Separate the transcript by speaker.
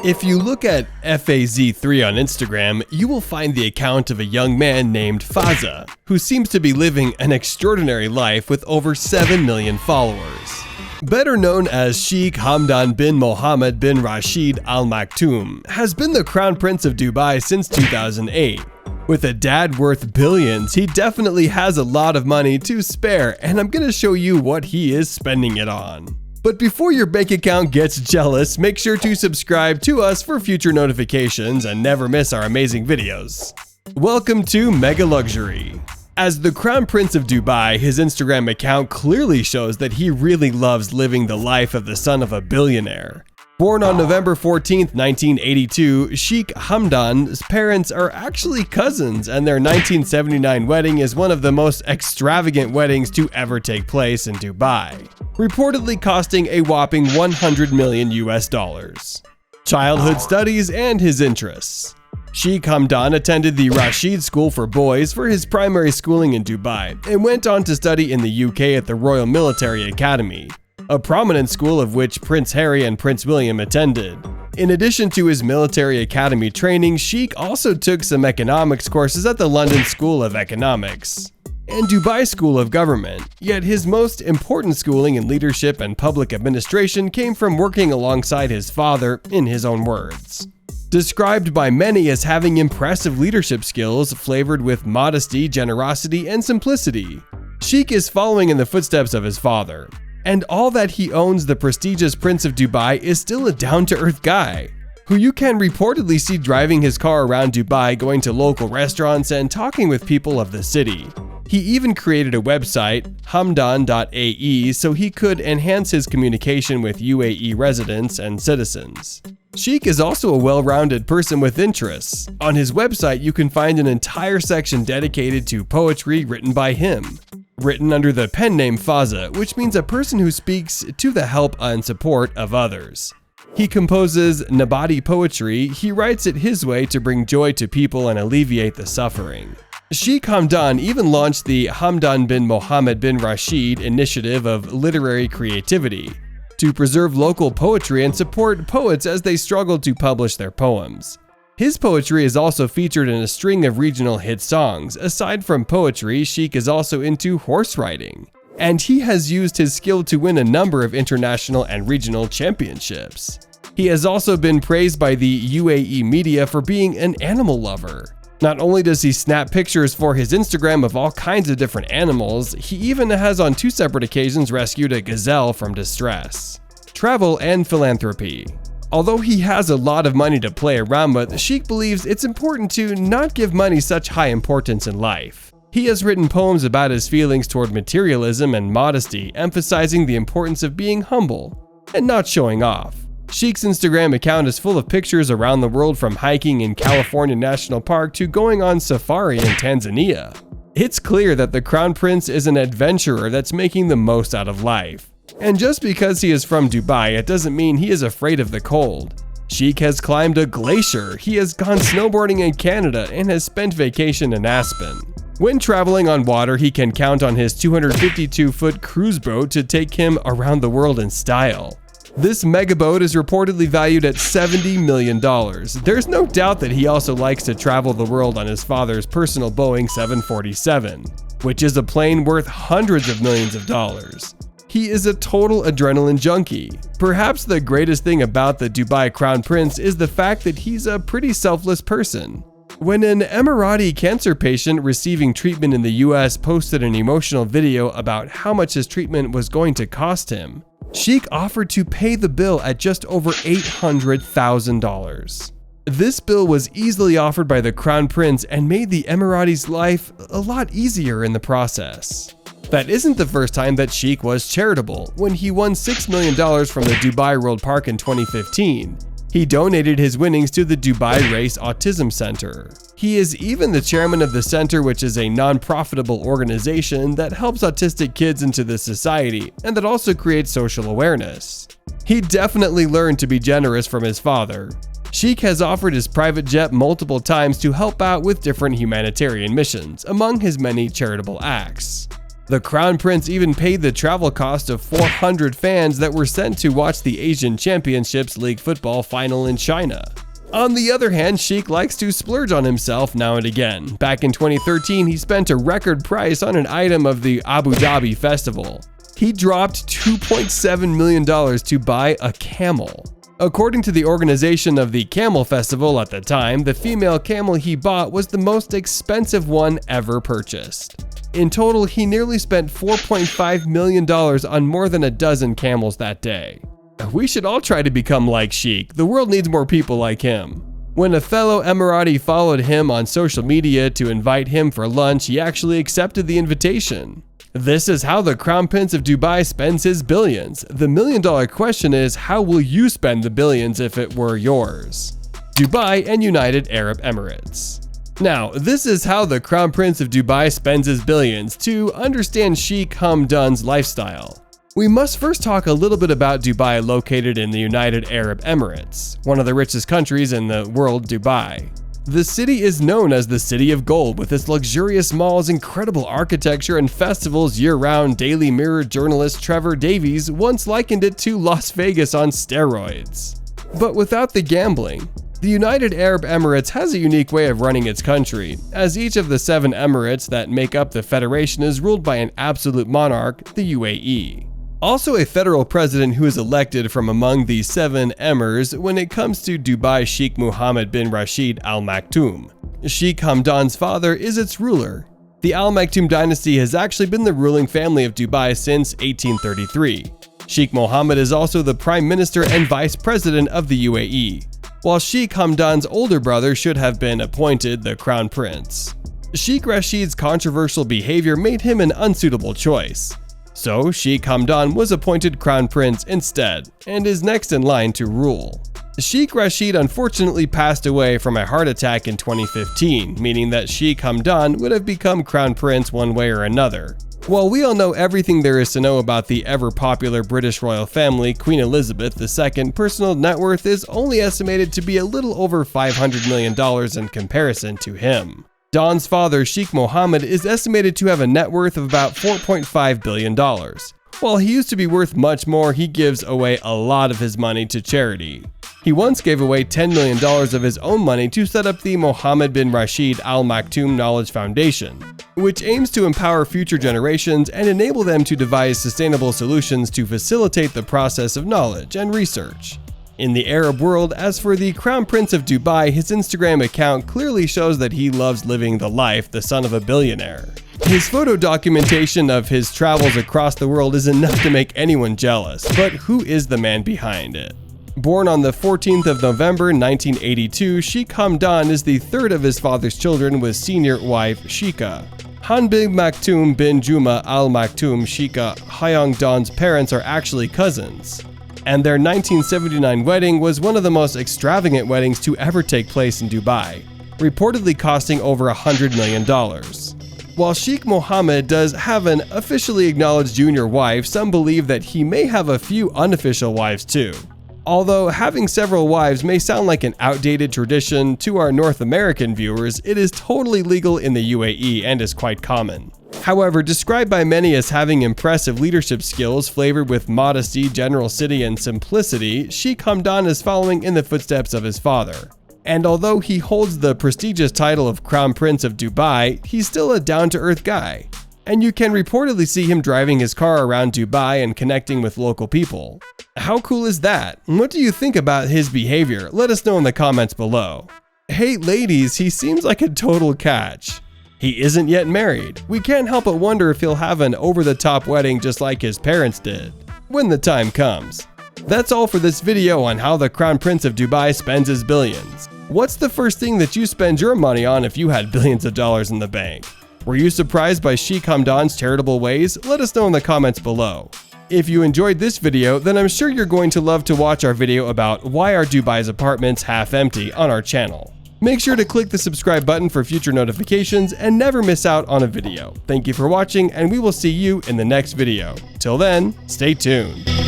Speaker 1: If you look at FAZ3 on Instagram, you will find the account of a young man named Fazza, who seems to be living an extraordinary life with over 7 million followers. Better known as Sheikh Hamdan bin Mohammed bin Rashid Al Maktoum, has been the Crown Prince of Dubai since 2008. With a dad worth billions, he definitely has a lot of money to spare, and I'm gonna show you what he is spending it on. But before your bank account gets jealous, make sure to subscribe to us for future notifications and never miss our amazing videos. Welcome to Mega Luxury. As the Crown Prince of Dubai, his Instagram account clearly shows that he really loves living the life of the son of a billionaire. Born on November 14, 1982, Sheikh Hamdan's parents are actually cousins, and their 1979 wedding is one of the most extravagant weddings to ever take place in Dubai, reportedly costing a whopping $100 million. Childhood studies and his interests. Sheikh Hamdan attended the Rashid School for Boys for his primary schooling in Dubai and went on to study in the UK at the Royal Military Academy, a prominent school of which Prince Harry and Prince William attended. In addition to his military academy training, Sheikh also took some economics courses at the London School of Economics and Dubai School of Government, yet his most important schooling in leadership and public administration came from working alongside his father, in his own words. Described by many as having impressive leadership skills flavored with modesty, generosity, and simplicity, Sheikh is following in the footsteps of his father. And all that he owns, the prestigious Prince of Dubai is still a down-to-earth guy, who you can reportedly see driving his car around Dubai, going to local restaurants, and talking with people of the city. He even created a website, hamdan.ae, so he could enhance his communication with UAE residents and citizens. Sheikh is also a well-rounded person with interests. On his website, you can find an entire section dedicated to poetry written by him, written under the pen name Fazza, which means a person who speaks to the help and support of others. He composes Nabati poetry. He writes it his way to bring joy to people and alleviate the suffering. Sheikh Hamdan even launched the Hamdan bin Mohammed bin Rashid initiative of literary creativity to preserve local poetry and support poets as they struggle to publish their poems. His poetry is also featured in a string of regional hit songs. Aside from poetry, Sheikh is also into horse riding, and he has used his skill to win a number of international and regional championships. He has also been praised by the UAE media for being an animal lover. Not only does he snap pictures for his Instagram of all kinds of different animals, he even has on 2 separate occasions rescued a gazelle from distress. Travel and philanthropy. Although he has a lot of money to play around with, Sheikh believes it's important to not give money such high importance in life. He has written poems about his feelings toward materialism and modesty, emphasizing the importance of being humble and not showing off. Sheikh's Instagram account is full of pictures around the world, from hiking in California National Park to going on safari in Tanzania. It's clear that the Crown Prince is an adventurer that's making the most out of life. And just because he is from Dubai, it doesn't mean he is afraid of the cold. Sheikh has climbed a glacier, he has gone snowboarding in Canada, and has spent vacation in Aspen. When traveling on water, he can count on his 252-foot cruise boat to take him around the world in style. This mega boat is reportedly valued at $70 million. There's no doubt that he also likes to travel the world on his father's personal Boeing 747, which is a plane worth hundreds of millions of dollars. He is a total adrenaline junkie. Perhaps the greatest thing about the Dubai Crown Prince is the fact that he's a pretty selfless person. When an Emirati cancer patient receiving treatment in the US posted an emotional video about how much his treatment was going to cost him, Sheikh offered to pay the bill at just over $800,000. This bill was easily offered by the Crown Prince and made the Emirati's life a lot easier in the process. That isn't the first time that Sheikh was charitable. When he won $6 million from the Dubai World Park in 2015, he donated his winnings to the Dubai Race Autism Center. He is even the chairman of the center, which is a non-profitable organization that helps autistic kids into the society and that also creates social awareness. He definitely learned to be generous from his father. Sheikh has offered his private jet multiple times to help out with different humanitarian missions, among his many charitable acts. The Crown Prince even paid the travel cost of 400 fans that were sent to watch the Asian Championships League football final in China. On the other hand, Sheikh likes to splurge on himself now and again. Back in 2013, he spent a record price on an item of the Abu Dhabi festival. He dropped $2.7 million to buy a camel. According to the organization of the Camel Festival at the time, the female camel he bought was the most expensive one ever purchased. In total, he nearly spent $4.5 million on more than a dozen camels that day. We should all try to become like Sheikh. The world needs more people like him. When a fellow Emirati followed him on social media to invite him for lunch, he actually accepted the invitation. This is how the Crown Prince of Dubai spends his billions. The million-dollar question is, how will you spend the billions if it were yours? Dubai and United Arab Emirates. Now, this is how the Crown Prince of Dubai spends his billions. To understand Sheikh Hamdan's lifestyle, we must first talk a little bit about Dubai, located in the United Arab Emirates, one of the richest countries in the world. Dubai. The city is known as the City of Gold, with its luxurious malls, incredible architecture, and festivals year-round. Daily Mirror journalist Trevor Davies once likened it to Las Vegas on steroids. But without the gambling. The United Arab Emirates has a unique way of running its country, as each of the 7 emirates that make up the federation is ruled by an absolute monarch, the UAE. Also a federal president who is elected from among the 7 emirs. When it comes to Dubai, Sheikh Mohammed bin Rashid Al Maktoum. Sheikh Hamdan's father is its ruler. The Al Maktoum dynasty has actually been the ruling family of Dubai since 1833. Sheikh Mohammed is also the prime minister and vice president of the UAE, while Sheikh Hamdan's older brother should have been appointed the crown prince. Sheikh Rashid's controversial behavior made him an unsuitable choice. So Sheikh Hamdan was appointed crown prince instead, and is next in line to rule. Sheikh Rashid unfortunately passed away from a heart attack in 2015, meaning that Sheikh Hamdan would have become crown prince one way or another. While we all know everything there is to know about the ever-popular British royal family, Queen Elizabeth II's personal net worth is only estimated to be a little over $500 million in comparison to him. Dawn's father, Sheikh Mohammed, is estimated to have a net worth of about $4.5 billion. While he used to be worth much more, he gives away a lot of his money to charity. He once gave away $10 million of his own money to set up the Mohammed bin Rashid Al Maktoum Knowledge Foundation, which aims to empower future generations and enable them to devise sustainable solutions to facilitate the process of knowledge and research. In the Arab world, as for the Crown Prince of Dubai, his Instagram account clearly shows that he loves living the life, the son of a billionaire. His photo documentation of his travels across the world is enough to make anyone jealous, but who is the man behind it? Born on the 14th of November 1982, Sheikh Hamdan is the third of his father's children with senior wife Sheikha. Han bin Maktoum bin Juma Al Maktoum Sheikha Hamdan's parents are actually cousins, and their 1979 wedding was one of the most extravagant weddings to ever take place in Dubai, reportedly costing over $100 million. While Sheikh Mohammed does have an officially acknowledged junior wife, some believe that he may have a few unofficial wives too. Although having several wives may sound like an outdated tradition to our North American viewers, it is totally legal in the UAE and is quite common. However, described by many as having impressive leadership skills flavored with modesty, generosity, and simplicity, Sheikh Hamdan is following in the footsteps of his father. And although he holds the prestigious title of Crown Prince of Dubai, he's still a down-to-earth guy. And you can reportedly see him driving his car around Dubai and connecting with local people. How cool is that? What do you think about his behavior? Let us know in the comments below. Hey ladies, he seems like a total catch. He isn't yet married. We can't help but wonder if he'll have an over-the-top wedding just like his parents did, when the time comes. That's all for this video on how the Crown Prince of Dubai spends his billions. What's the first thing that you spend your money on if you had billions of dollars in the bank? Were you surprised by Sheikh Hamdan's charitable ways? Let us know in the comments below. If you enjoyed this video, then I'm sure you're going to love to watch our video about why are Dubai's apartments half empty on our channel. Make sure to click the subscribe button for future notifications and never miss out on a video. Thank you for watching, and we will see you in the next video. Till then, stay tuned.